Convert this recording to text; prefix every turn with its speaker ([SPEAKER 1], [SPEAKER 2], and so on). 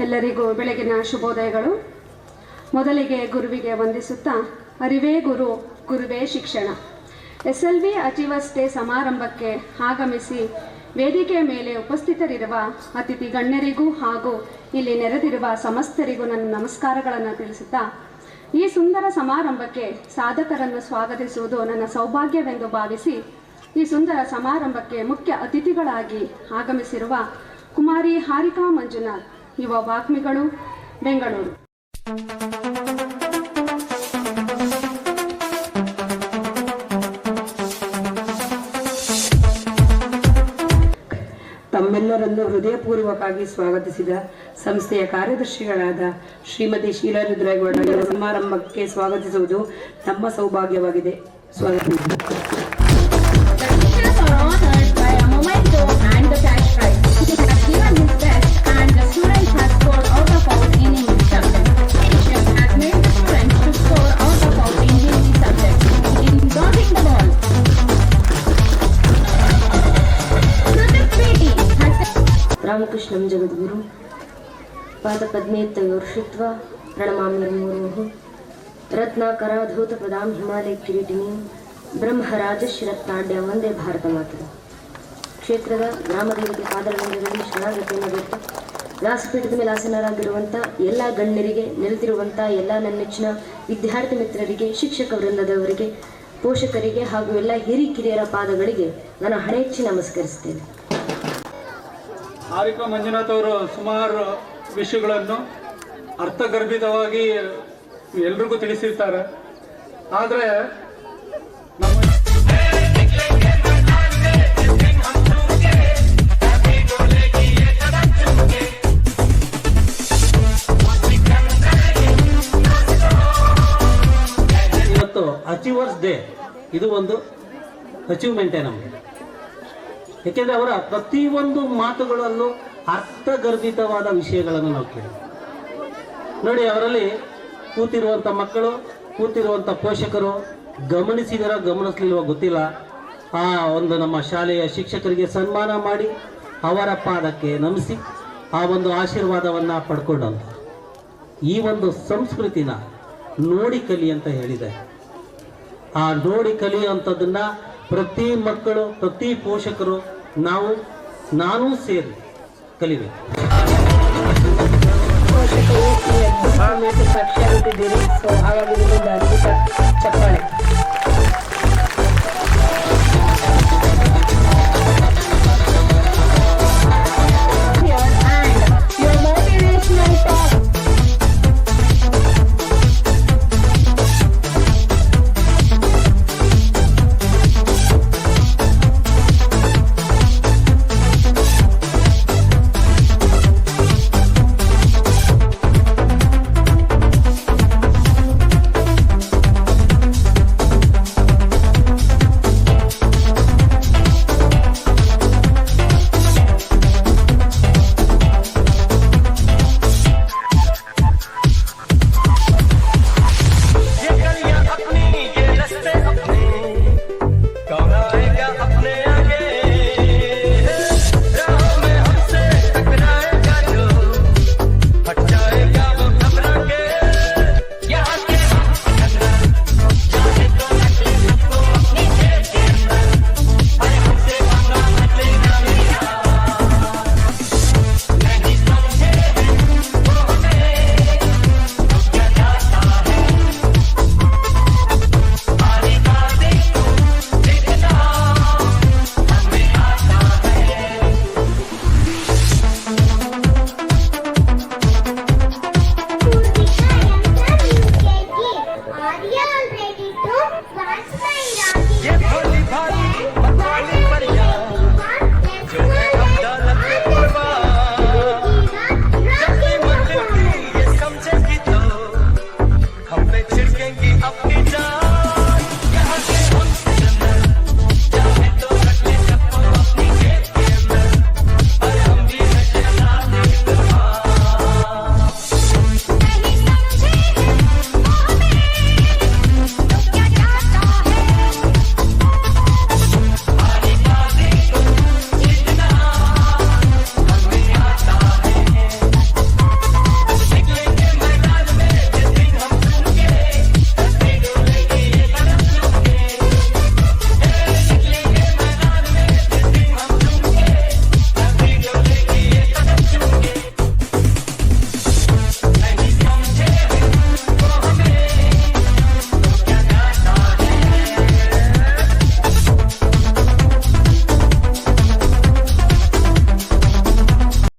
[SPEAKER 1] ಎಲ್ಲರಿಗೂ ಬೆಳಗಿನ ಶುಭೋದಯಗಳು. ಮೊದಲಿಗೆ ಗುರುವಿಗೆ ವಂದಿಸುತ್ತಾ, ಅರಿವೇ ಗುರು, ಗುರುವೇ ಶಿಕ್ಷಣ. SLV ಅಚೀವರ್ಸ್ ಡೇ ಸಮಾರಂಭಕ್ಕೆ ಆಗಮಿಸಿ ವೇದಿಕೆಯ ಮೇಲೆ ಉಪಸ್ಥಿತರಿರುವ ಅತಿಥಿ ಗಣ್ಯರಿಗೂ ಹಾಗೂ ಇಲ್ಲಿ ನೆರೆದಿರುವ ಸಮಸ್ತರಿಗೂ ನನ್ನ ನಮಸ್ಕಾರಗಳನ್ನು ತಿಳಿಸುತ್ತಾ, ಈ ಸುಂದರ ಸಮಾರಂಭಕ್ಕೆ ಸಾಧಕರನ್ನು ಸ್ವಾಗತಿಸುವುದು ನನ್ನ ಸೌಭಾಗ್ಯವೆಂದು ಭಾವಿಸಿ, ಈ ಸುಂದರ ಸಮಾರಂಭಕ್ಕೆ ಮುಖ್ಯ ಅತಿಥಿಗಳಾಗಿ ಆಗಮಿಸಿರುವ ಕುಮಾರಿ ಹಾರಿಕಾ ಮಂಜುನಾಥ್, ಯುವ ವಾಗ್ಮಿಗಳು, ಬೆಂಗಳೂರು.
[SPEAKER 2] ತಮ್ಮೆಲ್ಲರನ್ನು ಹೃದಯಪೂರ್ವಕವಾಗಿ ಸ್ವಾಗತಿಸಿದ ಸಂಸ್ಥೆಯ ಕಾರ್ಯದರ್ಶಿಗಳಾದ ಶ್ರೀಮತಿ ಶೀಲಾ ರುದ್ರೇಗೌಡ ಸಮಾರಂಭಕ್ಕೆ ಸ್ವಾಗತಿಸುವುದು ನಮ್ಮ ಸೌಭಾಗ್ಯವಾಗಿದೆ.
[SPEAKER 3] ರಾಮಕೃಷ್ಣಂ ಜಗದ್ಗುರು ಪಾದಪದ್ಮೇ ತಯೋರ್ಷಿತ್ವಾ ಪ್ರಣಮಾಮ್ಯರ್ಮುರುಃ ರತ್ನಾಕರಾಧೌತ ಪದಾಂ ಹಿಮಾಲಯ ಕಿರೀಟಿನೀಂ ಬ್ರಹ್ಮರಾಜಶಿರತ್ನಾಡ್ಯ ವಂದೇ ಭಾರತ ಮಾತರಂ. ಕ್ಷೇತ್ರದ ಗ್ರಾಮದೇವತೆ ಪಾದರಂಗಗಳಲ್ಲಿ ಶರಣಾಗತಿಯನ್ನು ಬಿಟ್ಟು ವ್ಯಾಸಪೀಠದ ಮೇಲೆ ಆಸನರಾಗಿರುವಂಥ ಎಲ್ಲ ಗಣ್ಯರಿಗೆ, ನೆಲೆದಿರುವಂಥ ಎಲ್ಲ ನನ್ನ ನೆಚ್ಚಿನ ವಿದ್ಯಾರ್ಥಿ ಮಿತ್ರರಿಗೆ, ಶಿಕ್ಷಕ ವೃಂದದವರಿಗೆ, ಪೋಷಕರಿಗೆ ಹಾಗೂ ಎಲ್ಲ ಹಿರಿಕಿರಿಯರ ಪಾದಗಳಿಗೆ ನಾನು ಹಣೆಚ್ಚಿ ನಮಸ್ಕರಿಸ್ತೇನೆ.
[SPEAKER 4] ಹಾರಿಕಾ ಮಂಜುನಾಥ್ ಅವರು ಸುಮಾರು ವಿಷಯಗಳನ್ನು ಅರ್ಥಗರ್ಭಿತವಾಗಿ ಎಲ್ರಿಗೂ ತಿಳಿಸಿರ್ತಾರೆ. ಆದರೆ
[SPEAKER 5] ಇವತ್ತು ಅಚೀವರ್ಸ್ ಡೇ, ಇದು ಒಂದು ಅಚೀವ್ಮೆಂಟೇ ನಮಗೆ. ಏಕೆಂದರೆ ಅವರ ಪ್ರತಿಯೊಂದು ಮಾತುಗಳಲ್ಲೂ ಅರ್ಥಗರ್ಭಿತವಾದ ವಿಷಯಗಳನ್ನು ನಾವು ಕೇಳಿ ನೋಡಿ. ಅವರಲ್ಲಿ ಕೂತಿರುವಂಥ ಮಕ್ಕಳು, ಕೂತಿರುವಂಥ ಪೋಷಕರು ಗಮನಿಸಲಿಲ್ವ ಗೊತ್ತಿಲ್ಲ. ಆ ಒಂದು ನಮ್ಮ ಶಾಲೆಯ ಶಿಕ್ಷಕರಿಗೆ ಸನ್ಮಾನ ಮಾಡಿ ಅವರ ಪಾದಕ್ಕೆ ನಮಿಸಿ ಆ ಒಂದು ಆಶೀರ್ವಾದವನ್ನು ಪಡ್ಕೊಂಡಂತ ಈ ಒಂದು ಸಂಸ್ಕೃತಿನ ನೋಡಿ ಕಲಿ ಅಂತ ಹೇಳಿದೆ. ಆ ನೋಡಿ ಕಲಿಯುವಂಥದ್ದನ್ನು ಪ್ರತಿ ಮಕ್ಕಳು, ಪ್ರತಿ ಪೋಷಕರು, ನಾನು ಸೇರಿ ಕಲಿಬೇಕು.
[SPEAKER 2] ಪೋಷಕರು ಸಾಕ್ಷಿಯಾಗುತ್ತಿದ್ದೀರಿ. ಸೊ ಹಾಗಾಗಿ ಚಪ್ಪಾಳೆ.